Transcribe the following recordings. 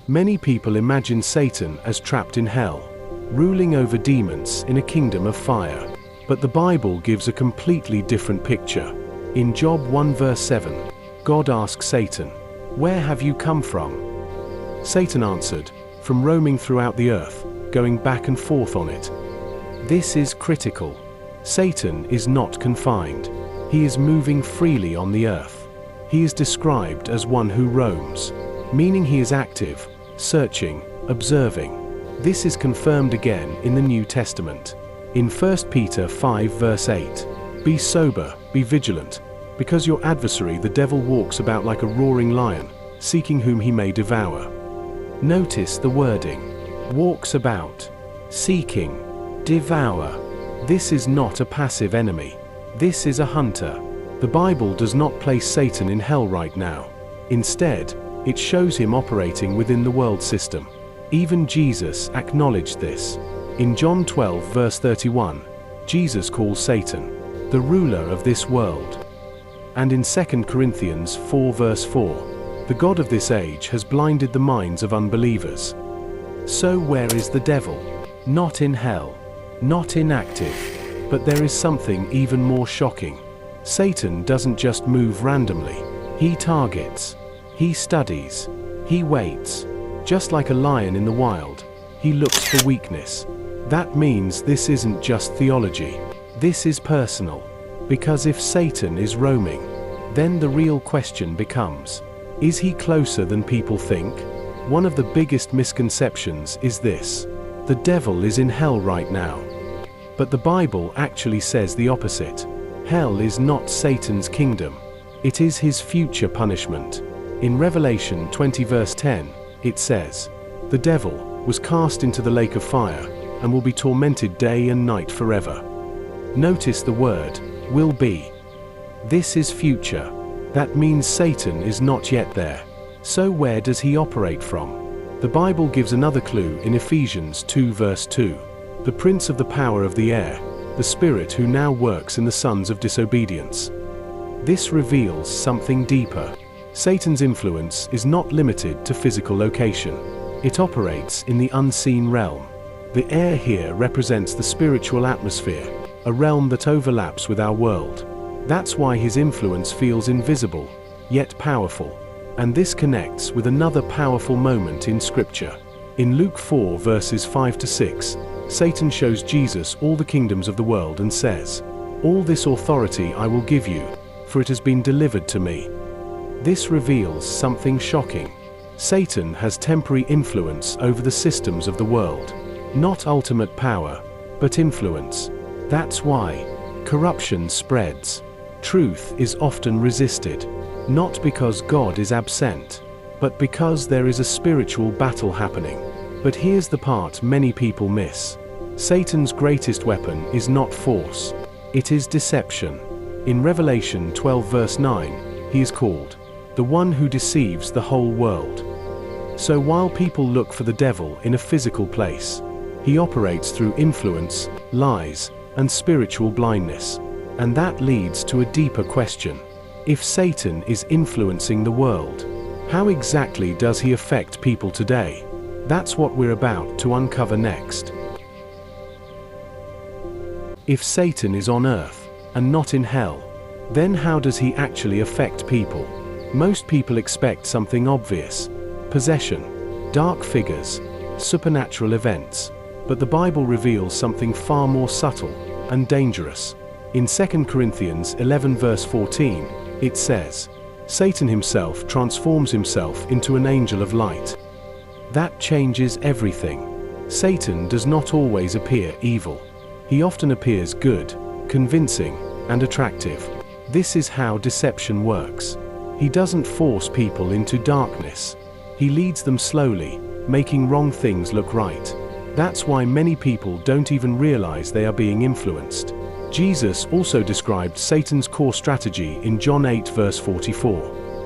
Many people imagine Satan as trapped in hell, ruling over demons in a kingdom of fire. But the Bible gives a completely different picture. In Job 1 verse 7, God asks Satan, "Where have you come from?" Satan answered, "From roaming throughout the earth, going back and forth on it." This is critical. Satan is not confined. He is moving freely on the earth. He is described as one who roams, meaning he is active, searching, observing. This is confirmed again in the New Testament. In 1 Peter 5 verse 8, "Be sober, be vigilant, because your adversary the devil walks about like a roaring lion, seeking whom he may devour." Notice the wording. Walks about, seeking, devour. This is not a passive enemy. This is a hunter. The Bible does not place Satan in hell right now. Instead, it shows him operating within the world system. Even Jesus acknowledged this. In John 12 verse 31, Jesus calls Satan the ruler of this world. And in 2 Corinthians 4 verse 4, the God of this age has blinded the minds of unbelievers. So where is the devil? Not in hell, not inactive. But there is something even more shocking. Satan doesn't just move randomly. He targets. He studies. He waits. Just like a lion in the wild, he looks for weakness. That means this isn't just theology. This is personal. Because if Satan is roaming, then the real question becomes, is he closer than people think? One of the biggest misconceptions is this: the devil is in hell right now. But the Bible actually says the opposite. Hell is not Satan's kingdom. It is his future punishment. In Revelation 20 verse 10, it says, "The devil was cast into the lake of fire, and will be tormented day and night forever." Notice the word, will be. This is future. That means Satan is not yet there. So where does he operate from? The Bible gives another clue in Ephesians 2 verse 2. "The prince of the power of the air, the spirit who now works in the sons of disobedience." This reveals something deeper. Satan's influence is not limited to physical location. It operates in the unseen realm. The air here represents the spiritual atmosphere, a realm that overlaps with our world. That's why his influence feels invisible, yet powerful. And this connects with another powerful moment in Scripture. In Luke 4 verses 5 to 6, Satan shows Jesus all the kingdoms of the world and says, "All this authority I will give you, for it has been delivered to me." This reveals something shocking. Satan has temporary influence over the systems of the world. Not ultimate power, but influence. That's why corruption spreads. Truth is often resisted. Not because God is absent, but because there is a spiritual battle happening. But here's the part many people miss. Satan's greatest weapon is not force. It is deception. In Revelation 12 verse 9, he is called the one who deceives the whole world. So while people look for the devil in a physical place, he operates through influence, lies, and spiritual blindness. And that leads to a deeper question. If Satan is influencing the world, how exactly does he affect people today? That's what we're about to uncover next. If Satan is on earth, and not in hell, then how does he actually affect people? Most people expect something obvious: possession, dark figures, supernatural events. But the Bible reveals something far more subtle and dangerous. In 2 Corinthians 11 verse 14, it says, "Satan himself transforms himself into an angel of light." That changes everything. Satan does not always appear evil. He often appears good, convincing, and attractive. This is how deception works. He doesn't force people into darkness. He leads them slowly, making wrong things look right. That's why many people don't even realize they are being influenced. Jesus also described Satan's core strategy in John 8 verse 44.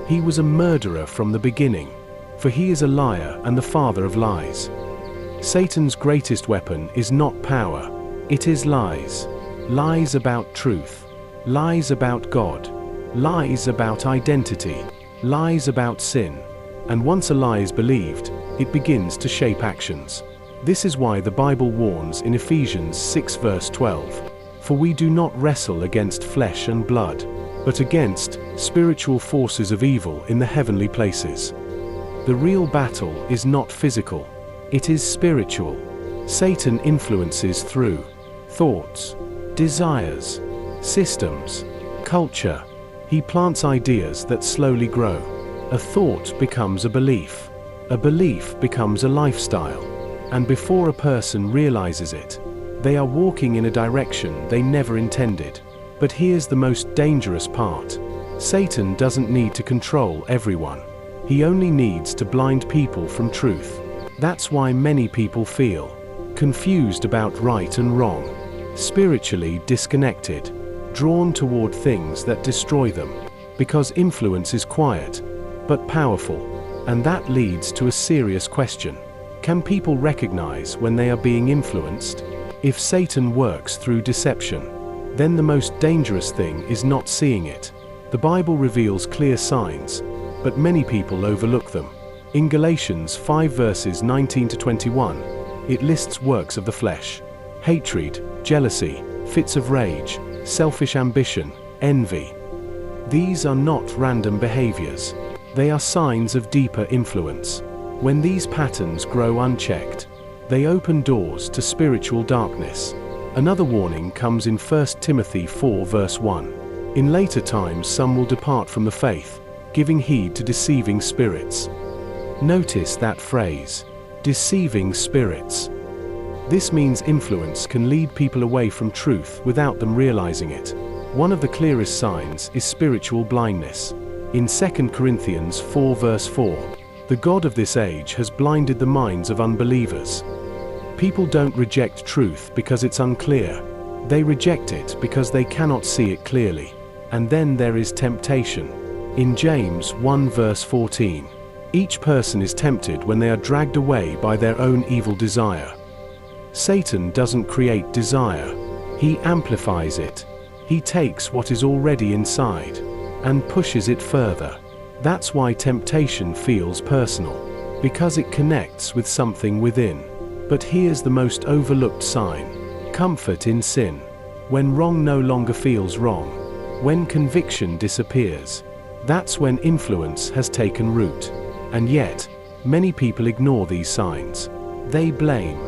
He was a murderer from the beginning, for he is a liar and the father of lies. Satan's greatest weapon is not power, it is lies. Lies about truth, lies about God, lies about identity, lies about sin, And once a lie is believed, it begins to shape actions. This is why the Bible warns in Ephesians 6 verse 12, "For we do not wrestle against flesh and blood, but against spiritual forces of evil in the heavenly places." The real battle is not physical, it is spiritual. Satan influences through thoughts, desires, systems, culture. He plants ideas that slowly grow. A thought becomes a belief becomes a lifestyle, and before a person realizes it, they are walking in a direction they never intended. But here's the most dangerous part. Satan doesn't need to control everyone. He only needs to blind people from truth. That's why many people feel confused about right and wrong, spiritually disconnected, drawn toward things that destroy them, because influence is quiet, but powerful. And that leads to a serious question. Can people recognize when they are being influenced? If Satan works through deception, then the most dangerous thing is not seeing it. The Bible reveals clear signs, but many people overlook them. In Galatians 5 verses 19 to 21, it lists works of the flesh: hatred, jealousy, fits of rage, selfish ambition, envy. These are not random behaviors. They are signs of deeper influence. When these patterns grow unchecked, they open doors to spiritual darkness. Another warning comes in 1 Timothy 4 verse 1. "In later times some will depart from the faith, giving heed to deceiving spirits." Notice that phrase, deceiving spirits. This means influence can lead people away from truth without them realizing it. One of the clearest signs is spiritual blindness. In 2 Corinthians 4 verse 4, "The God of this age has blinded the minds of unbelievers." People don't reject truth because it's unclear. They reject it because they cannot see it clearly. And then there is temptation. In James 1 verse 14, "Each person is tempted when they are dragged away by their own evil desire." Satan doesn't create desire. He amplifies it. He takes what is already inside and pushes it further. That's why temptation feels personal, because it connects with something within. But here's the most overlooked sign: comfort in sin. When wrong no longer feels wrong, when conviction disappears, that's when influence has taken root. And yet, many people ignore these signs. They blame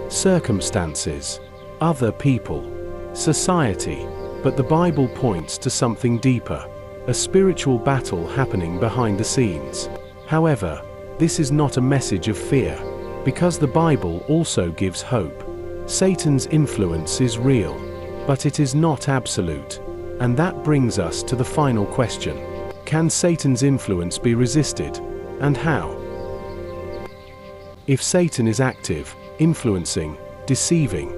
circumstances, other people, society. But the Bible points to something deeper, a spiritual battle happening behind the scenes. However, this is not a message of fear, because the Bible also gives hope. Satan's influence is real, but it is not absolute. And that brings us to the final question: can Satan's influence be resisted, and how? If Satan is active, influencing, deceiving,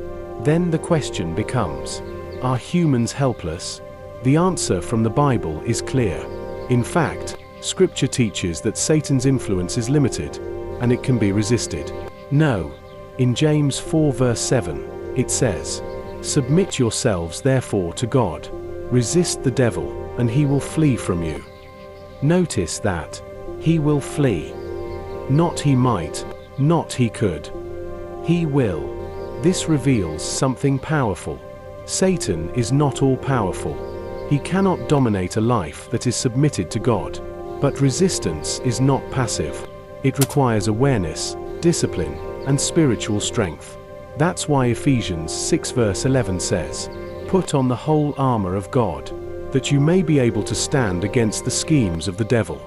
then the question becomes, are humans helpless? The answer from the Bible is clear. In fact, Scripture teaches that Satan's influence is limited, and it can be resisted. No. In James 4 verse 7, it says, "Submit yourselves therefore to God. Resist the devil, and he will flee from you." Notice that. He will flee. Not he might, not he could. He will. This reveals something powerful. Satan is not all-powerful. He cannot dominate a life that is submitted to God. But resistance is not passive. It requires awareness, discipline, and spiritual strength. That's why Ephesians 6 verse 11 says, "Put on the whole armor of God, that you may be able to stand against the schemes of the devil."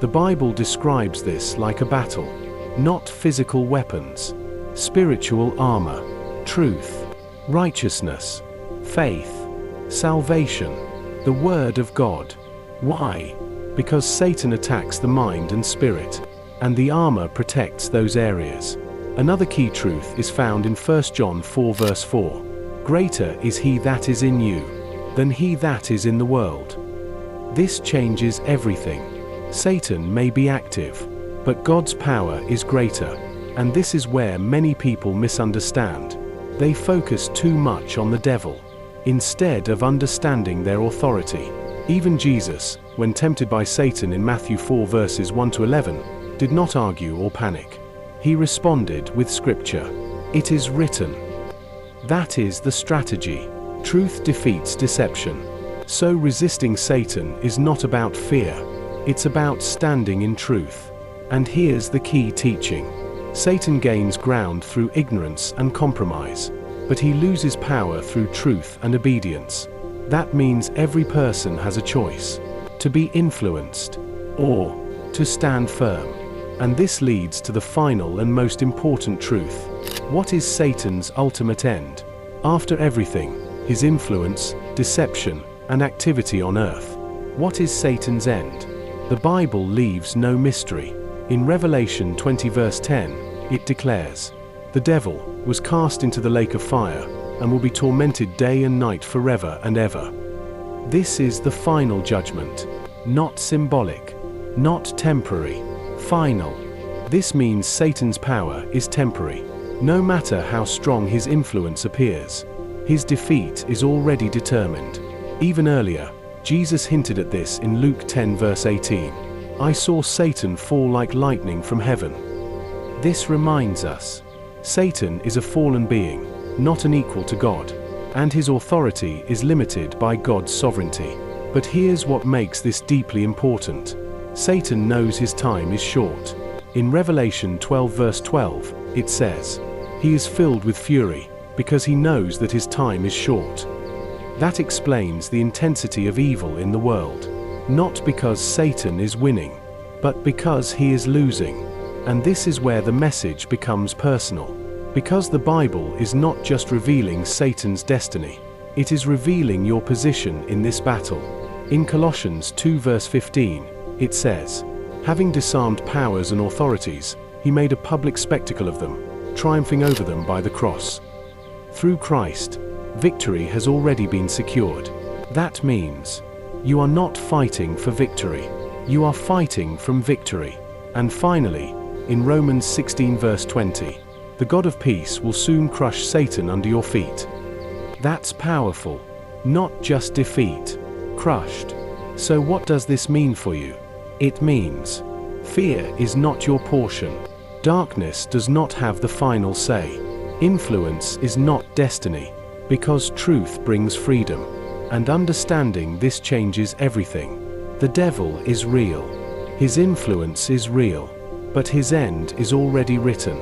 The Bible describes this like a battle, not physical weapons. Spiritual armor, truth, righteousness, faith, salvation, the Word of God. Why? Because Satan attacks the mind and spirit, and the armor protects those areas. Another key truth is found in 1 John 4 verse 4. "Greater is he that is in you than he that is in the world." This changes everything. Satan may be active, but God's power is greater. And this is where many people misunderstand. They focus too much on the devil, instead of understanding their authority. Even Jesus, when tempted by Satan in Matthew 4 verses 1 to 11, did not argue or panic. He responded with Scripture. It is written. That is the strategy. Truth defeats deception. So resisting Satan is not about fear. It's about standing in truth. And here's the key teaching. Satan gains ground through ignorance and compromise, but he loses power through truth and obedience. That means every person has a choice: to be influenced or to stand firm. And this leads to the final and most important truth. What is Satan's ultimate end? After everything, his influence, deception, and activity on earth, what is Satan's end? The Bible leaves no mystery. In Revelation 20 verse 10, it declares, "The devil was cast into the lake of fire, and will be tormented day and night forever and ever." This is the final judgment. Not symbolic, not temporary, final. This means Satan's power is temporary. No matter how strong his influence appears, his defeat is already determined. Even earlier, Jesus hinted at this in Luke 10 verse 18. "I saw Satan fall like lightning from heaven." This reminds us, Satan is a fallen being, not an equal to God, and his authority is limited by God's sovereignty. But here's what makes this deeply important. Satan knows his time is short. In Revelation 12 verse 12, it says, "He is filled with fury, because he knows that his time is short." That explains the intensity of evil in the world. Not because Satan is winning, but because he is losing. And this is where the message becomes personal. Because the Bible is not just revealing Satan's destiny, it is revealing your position in this battle. In Colossians 2 verse 15, it says, "Having disarmed powers and authorities, he made a public spectacle of them, triumphing over them by the cross." Through Christ, victory has already been secured. That means you are not fighting for victory. You are fighting from victory. And finally, in Romans 16 verse 20, "The God of peace will soon crush Satan under your feet." That's powerful. Not just defeat. Crushed. So what does this mean for you? It means fear is not your portion. Darkness does not have the final say. Influence is not destiny. Because truth brings freedom. And understanding this changes everything. The devil is real. His influence is real. But his end is already written.